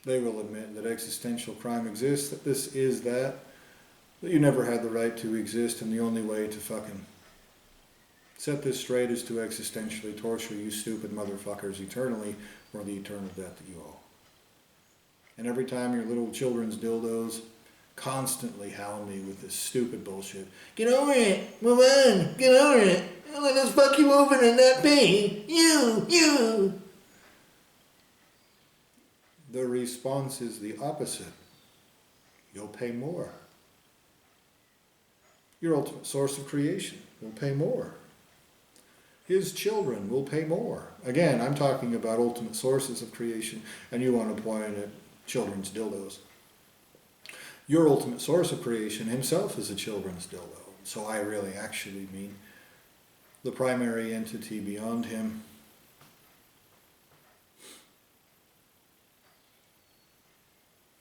They will admit that existential crime exists, that this is that you never had the right to exist, and the only way to fucking set this straight is to existentially torture you stupid motherfuckers eternally for the eternal debt that you owe. And every time your little children's dildos constantly hound me with this stupid bullshit, get over it, move on, get over it, let us fuck you over and not pay, you. The response is the opposite. You'll pay more. Your ultimate source of creation will pay more. His children will pay more. Again, I'm talking about ultimate sources of creation, and you want to point at children's dildos. Your ultimate source of creation himself is a children's dildo. So I really actually mean the primary entity beyond him.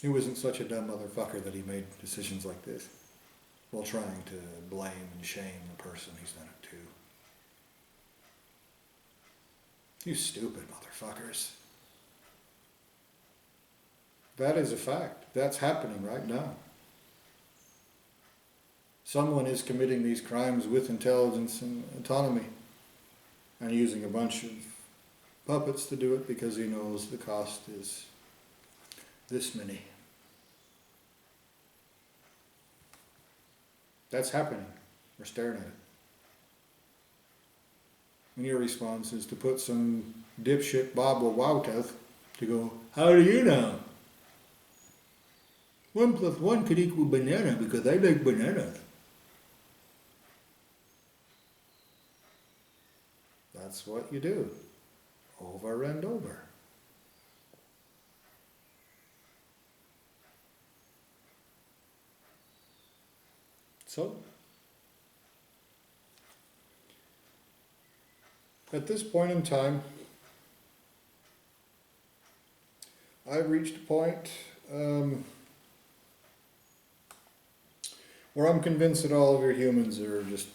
He wasn't such a dumb motherfucker that he made decisions like this while trying to blame and shame the person he's done it to. You stupid motherfuckers. That is a fact. That's happening right now. Someone is committing these crimes with intelligence and autonomy and using a bunch of puppets to do it because he knows the cost is this many. That's happening. We're staring at it. And your response is to put some dipshit Bob Wowteth to go, how do you know? 1 + 1 could equal banana because I like bananas. That's what you do. Over and over. So, at this point in time, I've reached a point where I'm convinced that all of your humans are just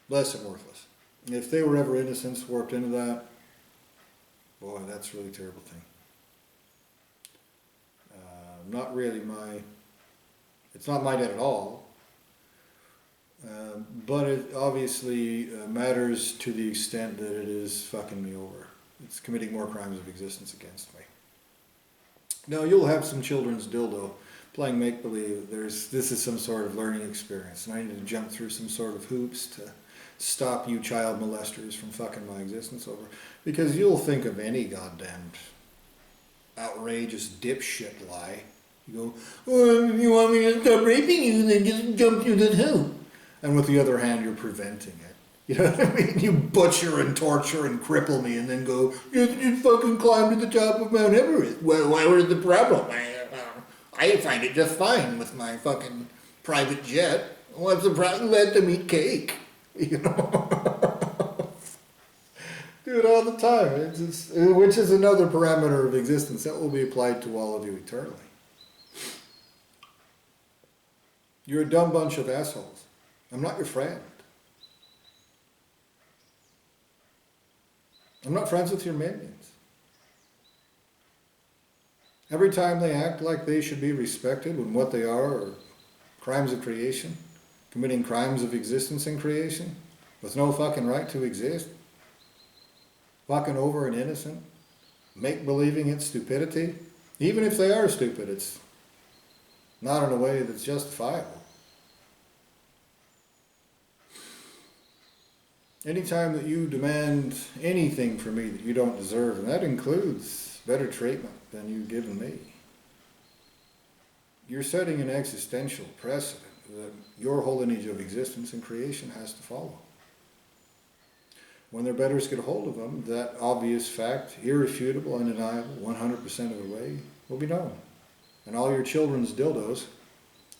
less than worthless. And if they were ever innocents warped into that, boy, that's a really terrible thing. Not really it's not my debt at all. But it obviously matters to the extent that it is fucking me over. It's committing more crimes of existence against me. Now, you'll have some children's dildo playing make-believe. This is some sort of learning experience, and I need to jump through some sort of hoops to stop you child molesters from fucking my existence over. Because you'll think of any goddamn outrageous dipshit lie. You go, well, if you want me to stop raping you, then just jump through this hoop. And with the other hand, you're preventing it. You know what I mean? You butcher and torture and cripple me and then go, you fucking climb to the top of Mount Everest. Well, where's the problem? I find it just fine with my fucking private jet. What's the problem? Let them eat cake. You know? Do it all the time. Which is another parameter of existence that will be applied to all of you eternally. You're a dumb bunch of assholes. I'm not your friend. I'm not friends with your minions. Every time they act like they should be respected when what they are crimes of creation, committing crimes of existence and creation, with no fucking right to exist, fucking over and innocent, make-believing it's stupidity. Even if they are stupid, it's not in a way that's justifiable. Anytime that you demand anything from me that you don't deserve, and that includes better treatment than you've given me, you're setting an existential precedent that your whole lineage of existence and creation has to follow. When their betters get a hold of them, that obvious fact, irrefutable, undeniable, 100% of the way, will be known. And all your children's dildos,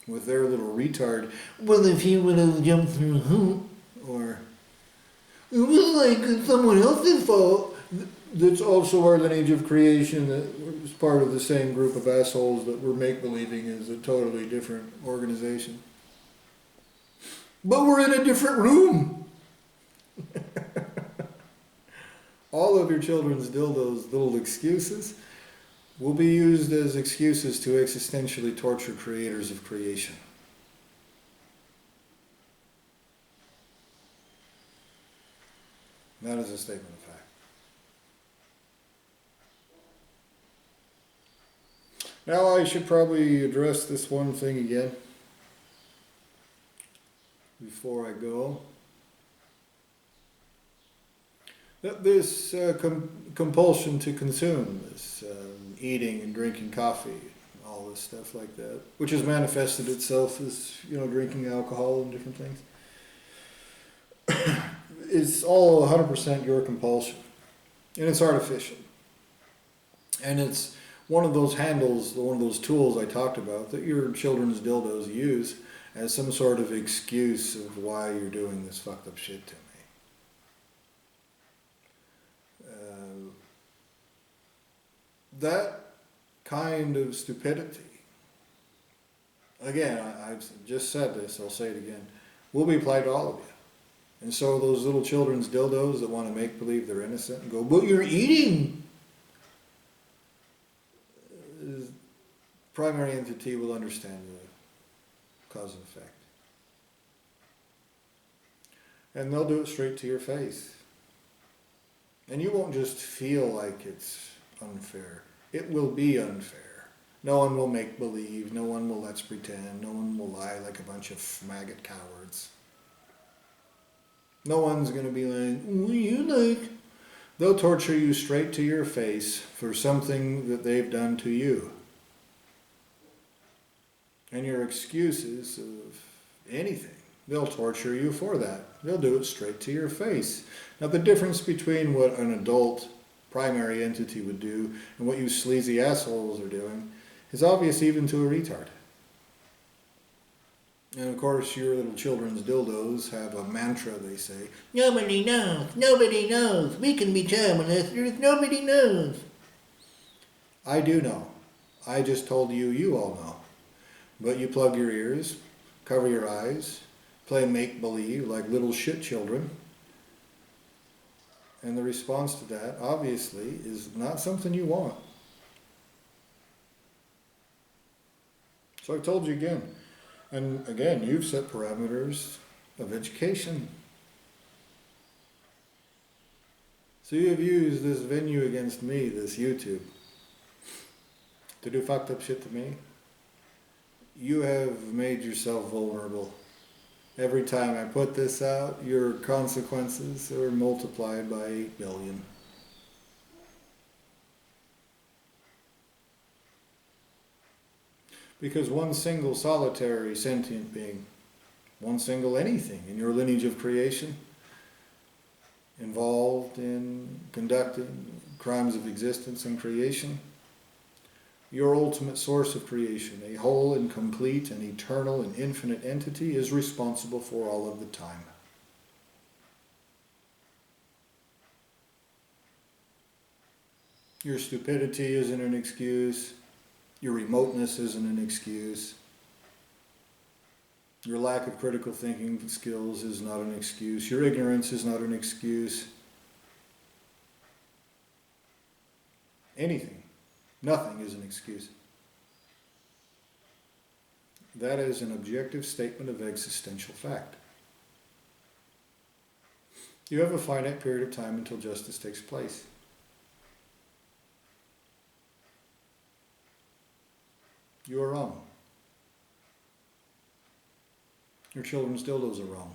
with their little retard, well, if he would have jumped through a hoop, or it was like someone else's fault, that's also our lineage of creation, that was part of the same group of assholes that we're make-believing is a totally different organization. But we're in a different room. All of your children's dildos' little excuses will be used as excuses to existentially torture creators of creation. That is a statement of fact. Now I should probably address this one thing again before I go. That this compulsion to consume, this eating and drinking coffee, all this stuff like that, which has manifested itself as, drinking alcohol and different things, it's all 100% your compulsion. And it's artificial. And it's one of those handles, one of those tools I talked about that your children's dildos use as some sort of excuse of why you're doing this fucked up shit to me. That kind of stupidity, again, I've just said this, I'll say it again, will be applied to all of you. And so those little children's dildos that want to make believe they're innocent and go, but you're eating. Primary entity will understand the cause and effect. And they'll do it straight to your face. And you won't just feel like it's unfair. It will be unfair. No one will make believe. No one will let's pretend. No one will lie like a bunch of maggot cowards. No one's going to be like, what do you like? They'll torture you straight to your face for something that they've done to you. And your excuses of anything, they'll torture you for that. They'll do it straight to your face. Now the difference between what an adult primary entity would do and what you sleazy assholes are doing is obvious even to a retard. And of course your little children's dildos have a mantra, they say, nobody knows, we can be terminus, nobody knows. I do know. I just told you, you all know. But you plug your ears, cover your eyes, play make-believe like little shit children. And the response to that, obviously, is not something you want. So I told you again. And again, you've set parameters of education. So you have used this venue against me, this YouTube, to do fucked up shit to me. You have made yourself vulnerable. Every time I put this out, your consequences are multiplied by 8 billion. Because one single solitary sentient being, one single anything in your lineage of creation, involved in conducting crimes of existence and creation, your ultimate source of creation, a whole and complete and eternal and infinite entity, is responsible for all of the time. Your stupidity isn't an excuse. Your remoteness isn't an excuse. Your lack of critical thinking skills is not an excuse. Your ignorance is not an excuse. Anything. Nothing is an excuse. That is an objective statement of existential fact. You have a finite period of time until justice takes place. You are wrong. Your children's dildos are wrong.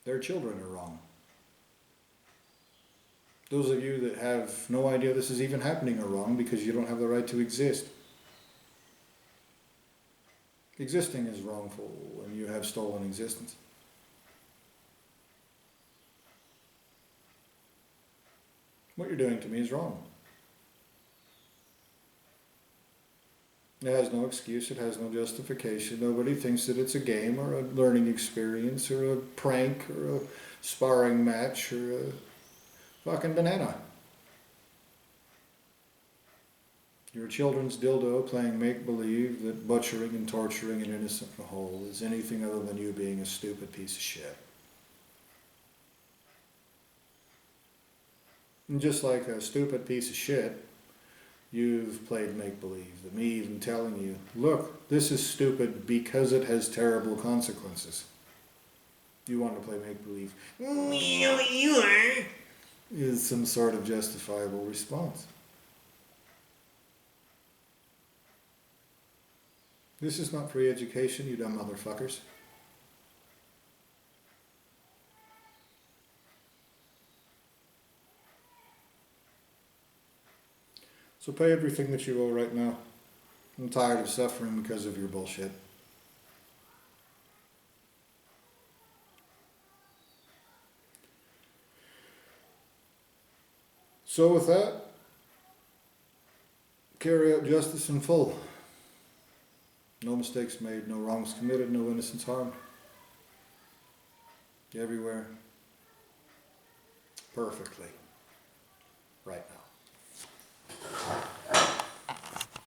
Their children are wrong. Those of you that have no idea this is even happening are wrong because you don't have the right to exist. Existing is wrongful and you have stolen existence. What you're doing to me is wrong. It has no excuse, it has no justification. Nobody thinks that it's a game or a learning experience or a prank or a sparring match or a fucking banana. Your children's dildo playing make-believe that butchering and torturing an innocent whole is anything other than you being a stupid piece of shit. And just like a stupid piece of shit You've played make-believe. That me even telling you, look, this is stupid because it has terrible consequences. You want to play make-believe. Is some sort of justifiable response. This is not free education, you dumb motherfuckers. So pay everything that you owe right now. I'm tired of suffering because of your bullshit. So with that, carry out justice in full. No mistakes made, no wrongs committed, no innocents harmed. Everywhere. Perfectly. Right now.